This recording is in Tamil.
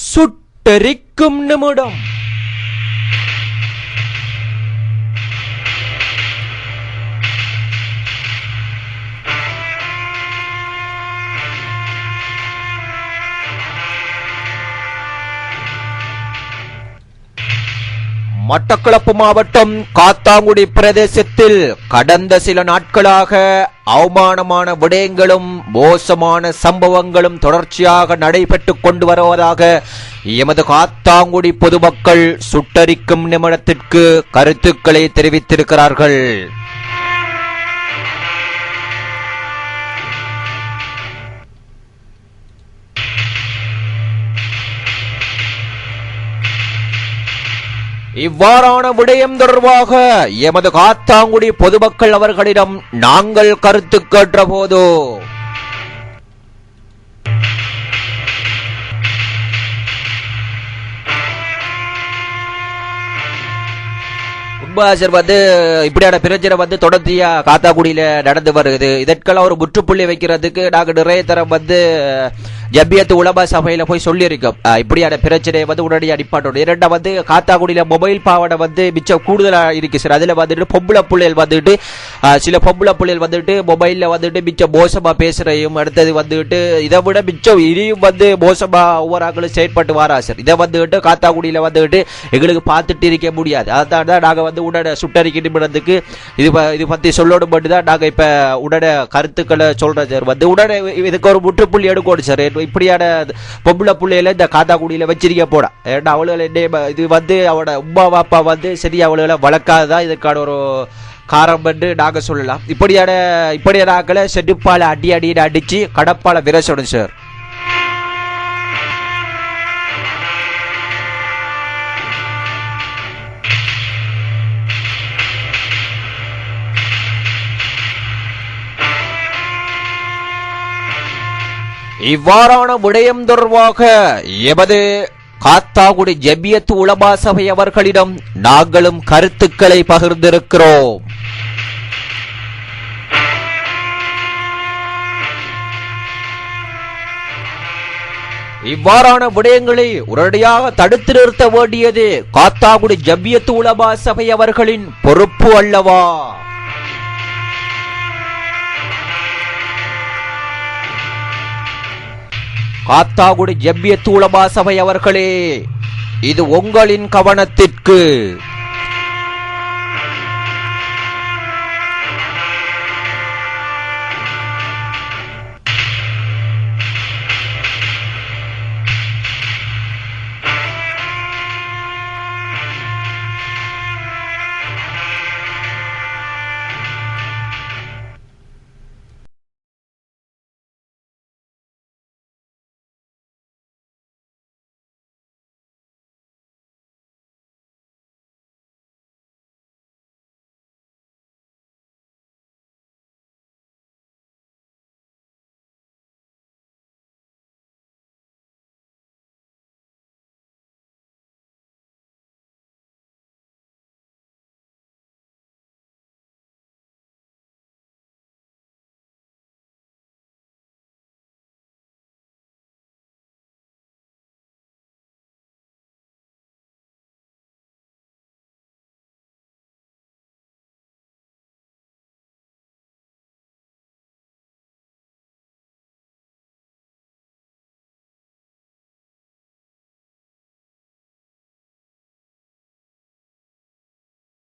சுட்டெரிக்கும் நிமிடம். மட்டக்களப்பு மாவட்டம் காத்தாங்குடி பிரதேசத்தில் கடந்த சில நாட்களாக அவமானமான விடயங்களும் மோசமான சம்பவங்களும் தொடர்ச்சியாக நடைபெற்றுக் கொண்டு வருவதாக எமது காத்தாங்குடி பொதுமக்கள் சுட்டரிக்கும் நிமிடத்திற்கு கருத்துக்களை தெரிவித்திருக்கிறார்கள். இவ்வாறான விடயம் தொடர்பாக எமது காத்தாங்குடி பொதுமக்கள் அவர்களிடம் நாங்கள் கருத்து கேட்ட போது இப்படியான பிரச்சனை தொடர்ச்சியா காத்தாக்குடியில நடந்து வருது. இதற்கெல்லாம் ஒரு முற்றுப்புள்ளி வைக்கிறதுக்கு நாங்க நிறைய தரம் ஜபியத்து உலமா சபையில போய் சொல்லியிருக்கோம். இப்படியான பிரச்சனை உடனடியாக அடிப்பாட்டோம். இரண்டா காத்தாக்குடியில மொபைல் பாவனை மிச்சம் கூடுதலா இருக்கு சார். அதுல பொம்பளை பிள்ளைகள் சில பொம்பளை பிள்ளைகள் மொபைல்ல மிச்சம் மோசமா பேசுறையும், அடுத்தது இதை விட மிச்சம் இனியும் மோசமா ஒவ்வொரு ஆக்களும் செயற்பட்டு வாரா சார். இதை காத்தாக்குடியில எங்களுக்கு பார்த்துட்டு இருக்க முடியாது. அதான் நாங்க உடனே சுட்டறிக்கை நிமிடத்துக்கு இது பத்தி சொல்லணும் மட்டும்தான் நாங்க இப்ப உடனே கருத்துக்களை சொல்றோம் சார். உடனே இதுக்கு ஒரு முற்றுப்புள்ளி எடுக்கணும் சார். இப்படியான பொம்பளை பிள்ளையில இந்த காத்தாக்குடியில வச்சிருக்க போடா. ஏன்னா அவளுகளை இது அவட உமா பாப்பா சரி அவளுகளை வளர்க்காததான் இதுக்கான ஒரு காரணம் என்று நாங்க சொல்லலாம். இப்படியான ஆக்களை செடுப்பால அடின்னு அடிச்சு கடப்பால விரசணும் சார். இவ்வாறான விடயம் தொடர்பாக எமது காத்தாங்குடி ஜபியத்து உலமா சபை அவர்களிடம் நாங்களும் கருத்துக்களை பகிர்ந்திருக்கிறோம். இவ்வாறான விடயங்களை உடனடியாக தடுத்து நிறுத்த வேண்டியது காத்தாங்குடி ஜபியத்து உலமா சபை அவர்களின் பொறுப்பு அல்லவா? காத்தாங்குடி ஜபியத்து உலமா சபை அவர்களே, இது உங்களின் கவனத்திற்கு.